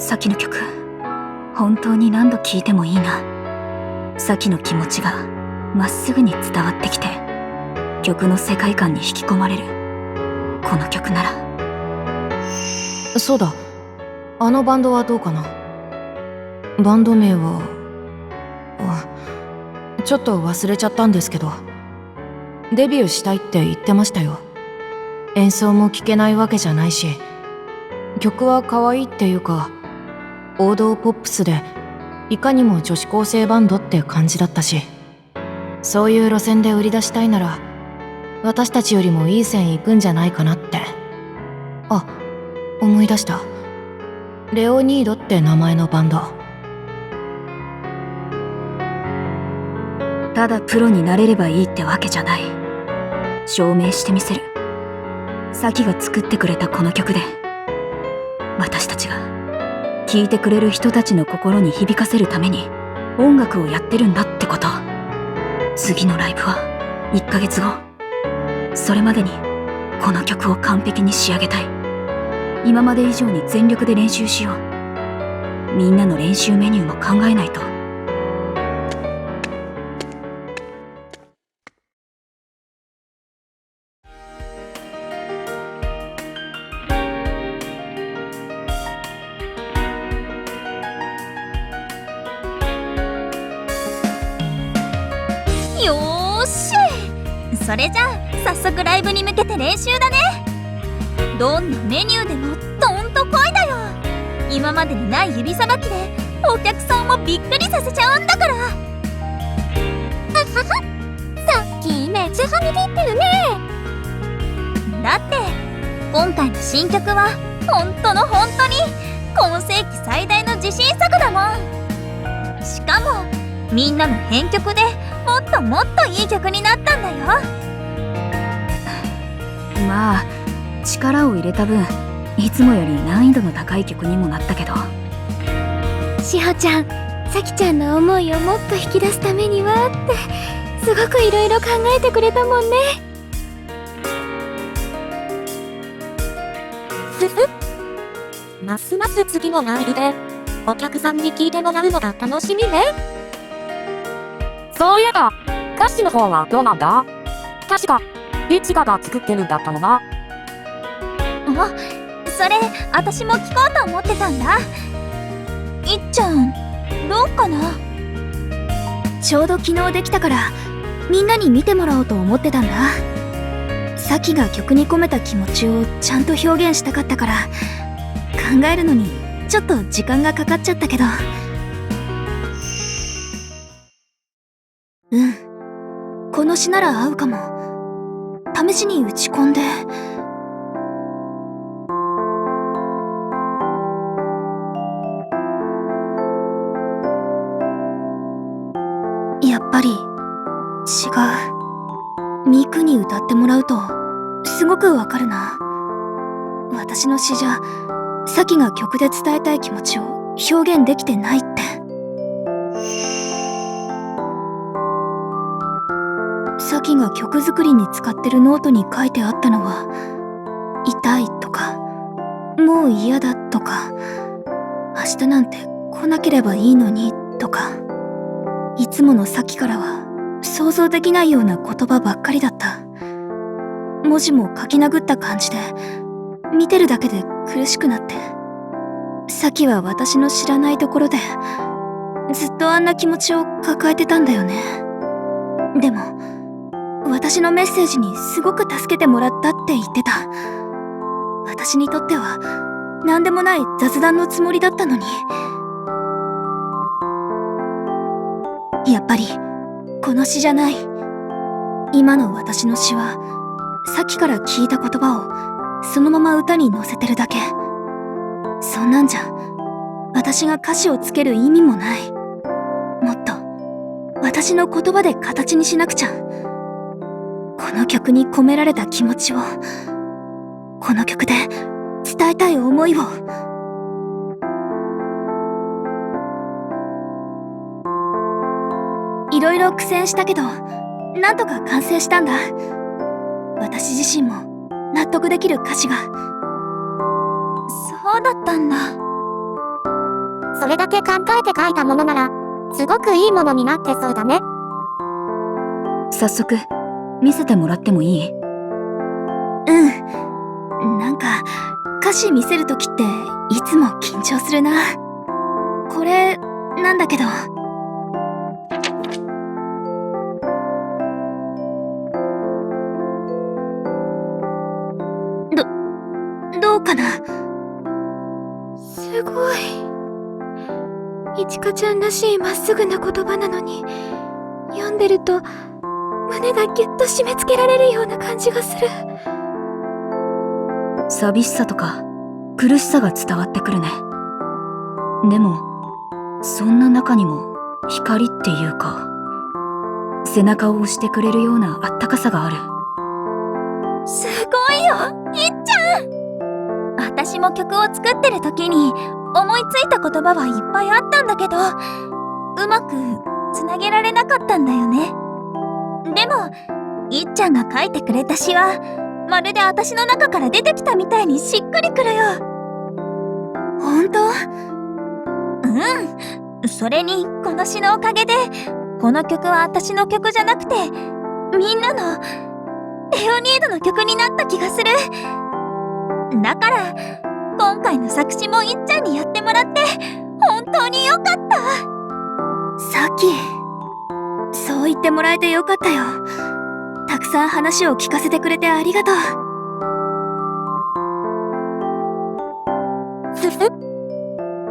さきの曲、本当に何度聴いてもいいな。さきの気持ちがまっすぐに伝わってきて、曲の世界観に引き込まれる。この曲なら。そうだ、あのバンドはどうかな。バンド名はちょっと忘れちゃったんですけど、デビューしたいって言ってましたよ。演奏も聴けないわけじゃないし、曲は可愛いっていうか、王道ポップスでいかにも女子高生バンドって感じだったし、そういう路線で売り出したいなら私たちよりもいい線いくんじゃないかなって。あ、思い出した。レオニードって名前のバンド。ただプロになれればいいってわけじゃない。証明してみせる。さきが作ってくれたこの曲で、私たちが聴いてくれる人たちの心に響かせるために音楽をやってるんだってこと。次のライブは1ヶ月後。それまでにこの曲を完璧に仕上げたい。今まで以上に全力で練習しよう。みんなの練習メニューも考えないと。よーし、それじゃあ早速ライブに向けて練習だね。どんなメニューでもどんとこいだよ。今までにない指さばきでお客さんをびっくりさせちゃうんだから。ははは、さっきめっちゃはみ出ってるね。だって今回の新曲は本当の本当に今世紀最大の自信作だもん。しかもみんなの編曲でもっともっといい曲になったんだよ。まあ力を入れた分、いつもより難易度の高い曲にもなったけど。しほちゃん、さきちゃんの思いをもっと引き出すためにはってすごくいろいろ考えてくれたもんね。ふふ。ますます次のライブでお客さんに聴いてもらうのが楽しみね。そういえば、歌詞の方はどうなんだ？確か、イチカが作ってるんだったのな。あ、それ私も聞こうと思ってたんだ。いっちゃんどうかな。ちょうど昨日できたからみんなに見てもらおうと思ってたんだ。さきが曲に込めた気持ちをちゃんと表現したかったから考えるのにちょっと時間がかかっちゃったけど。この詩なら合うかも。試しに打ち込んで。やっぱり違う。ミクに歌ってもらうとすごくわかるな。私の詩じゃさきが曲で伝えたい気持ちを表現できてないって。さきが曲作りに使ってるノートに書いてあったのは、痛いとかもう嫌だとか、明日なんて来なければいいのにとか、いつものさきからは想像できないような言葉ばっかりだった。文字も書き殴った感じで、見てるだけで苦しくなって。さきは私の知らないところでずっとあんな気持ちを抱えてたんだよね。でも私のメッセージにすごく助けてもらったって言ってた。私にとっては何でもない雑談のつもりだったのに。やっぱりこの詩じゃない。今の私の詩はさっきから聞いた言葉をそのまま歌に乗せてるだけ。そんなんじゃ私が歌詞をつける意味もない。もっと私の言葉で形にしなくちゃ。この曲に込められた気持ちを、この曲で伝えたい思いを。いろいろ苦戦したけどなんとか完成したんだ。私自身も納得できる歌詞が。そうだったんだ。それだけ考えて書いたものなら、すごくいいものになってそうだね。早速、見せてもらってもいい？なんか、歌詞見せるときっていつも緊張するな。これ、なんだけど。どうかな？すごい。いちかちゃんらしいまっすぐな言葉なのに、読んでると胸がギュッと締め付けられるような感じがする。寂しさとか苦しさが伝わってくるね。でもそんな中にも光っていうか、背中を押してくれるようなあったかさがある。すごいよ、いっちゃん。私も曲を作ってる時に思いついた言葉はいっぱいあったんだけど、うまくつなげられなかったんだよね。でもいっちゃんが書いてくれた詩はまるで私の中から出てきたみたいにしっくりくるよ。ほんと？それにこの詩のおかげでこの曲は私の曲じゃなくてみんなのレオニードの曲になった気がする。だから今回の作詞もいっちゃんにやってもらって本当によかった。さっきそう言ってもらえてよかったよ。たくさん話を聞かせてくれてありがとう。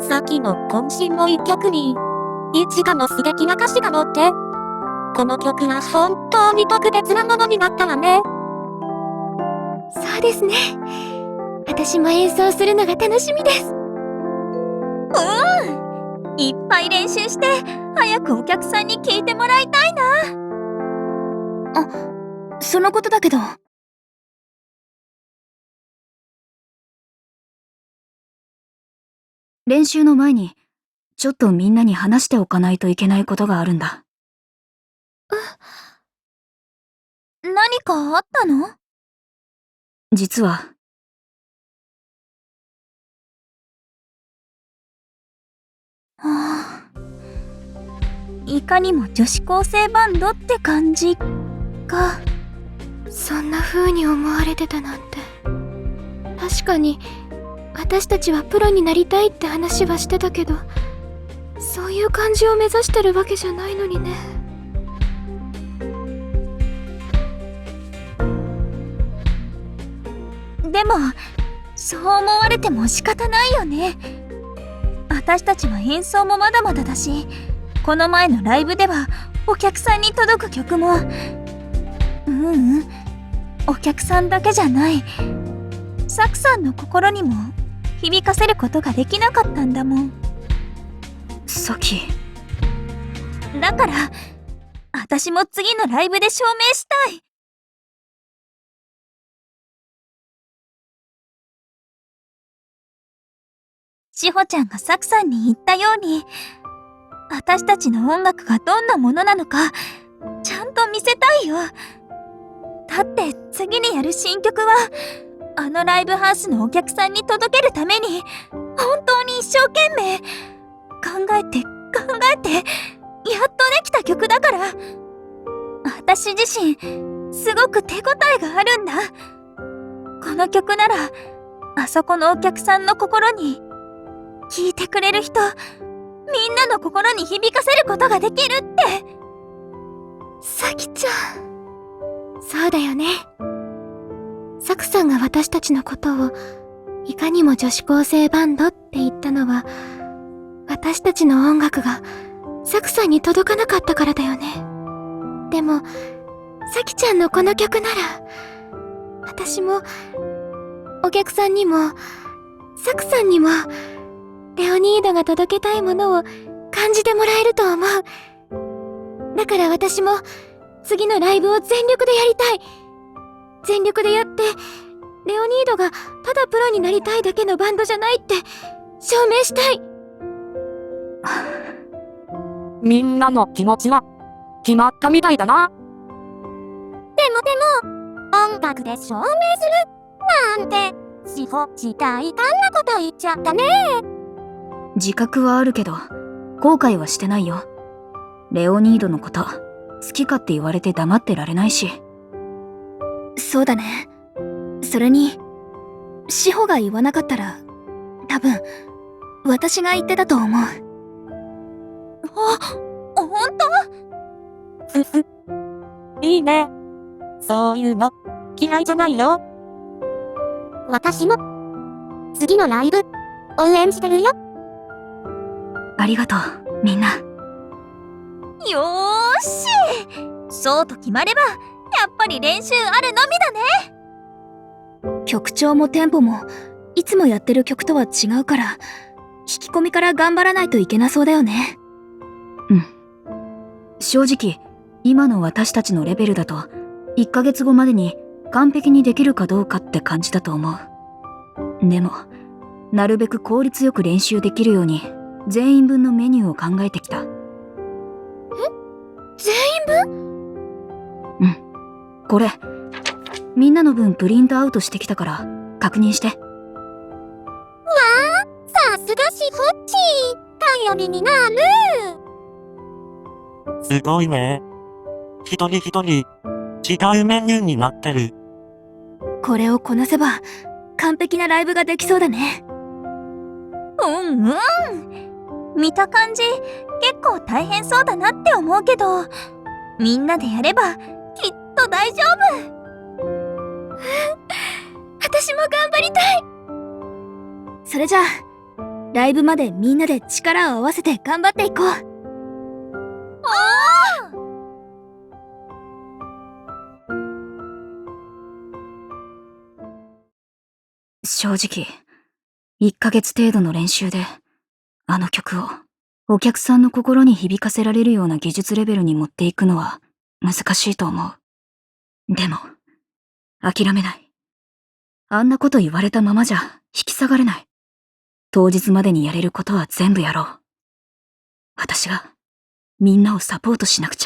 さっきの渾身の一曲に、いちかの素敵な歌詞が載って、この曲は本当に特別なものになったわね。そうですね。私も演奏するのが楽しみです。いっぱい練習して早くお客さんに聞いてもらいたいな。そのことだけど。練習の前にちょっとみんなに話しておかないといけないことがあるんだ。何かあったの？実は。いかにも女子高生バンドって感じか。そんな風に思われてたなんて。確かに私たちはプロになりたいって話はしてたけど、そういう感じを目指してるわけじゃないのにね。でもそう思われても仕方ないよね。私たちは演奏もまだまだだし、この前のライブではお客さんに届く曲もお客さんだけじゃない、サクさんの心にも響かせることができなかったんだもん。さき。だから私も次のライブで証明したい。しほちゃんがサクさんに言ったように、私たちの音楽がどんなものなのかちゃんと見せたいよ。だって次にやる新曲はあのライブハウスのお客さんに届けるために本当に一生懸命考えてやっとできた曲だから、私自身すごく手応えがあるんだ。この曲ならあそこのお客さんの心に、聴いてくれる人みんなの心に響かせることができるって。さきちゃん。そうだよね。サクさんが私たちのことをいかにも女子高生バンドって言ったのは、私たちの音楽がサクさんに届かなかったからだよね。でもさきちゃんのこの曲なら、私もお客さんにもサクさんにもレオニードが届けたいものを感じてもらえると思う。だから私も次のライブを全力でやりたい。全力でやってレオニードがただプロになりたいだけのバンドじゃないって証明したい。みんなの気持ちは決まったみたいだな。音楽で証明するなんて、しほち大胆なこと言っちゃったね。自覚はあるけど、後悔はしてないよ。レオニードのこと、好きかって言われて黙ってられないし。そうだね。それに、志保が言わなかったら、多分、私が言ってたと思う。ほんと？ふふ。いいね。そういうの、嫌いじゃないよ。私も、次のライブ、応援してるよ。ありがとう、みんな。よーし、そうと決まればやっぱり練習あるのみだね。曲調もテンポもいつもやってる曲とは違うから、聞き込みから頑張らないといけなそうだよね。正直今の私たちのレベルだと1ヶ月後までに完璧にできるかどうかって感じだと思う。でもなるべく効率よく練習できるように全員分のメニューを考えてきた。全員分？これみんなの分プリントアウトしてきたから確認して。さすがしほっち頼りになる。すごいね。一人一人、違うメニューになってる。これをこなせば完璧なライブができそうだね。うんうん。見た感じ結構大変そうだなって思うけど、みんなでやればきっと大丈夫。私も頑張りたい。それじゃあライブまでみんなで力を合わせて頑張っていこう。正直1ヶ月程度の練習であの曲をお客さんの心に響かせられるような技術レベルに持っていくのは難しいと思う。でも諦めない。あんなこと言われたままじゃ引き下がれない。当日までにやれることは全部やろう。私がみんなをサポートしなくちゃ。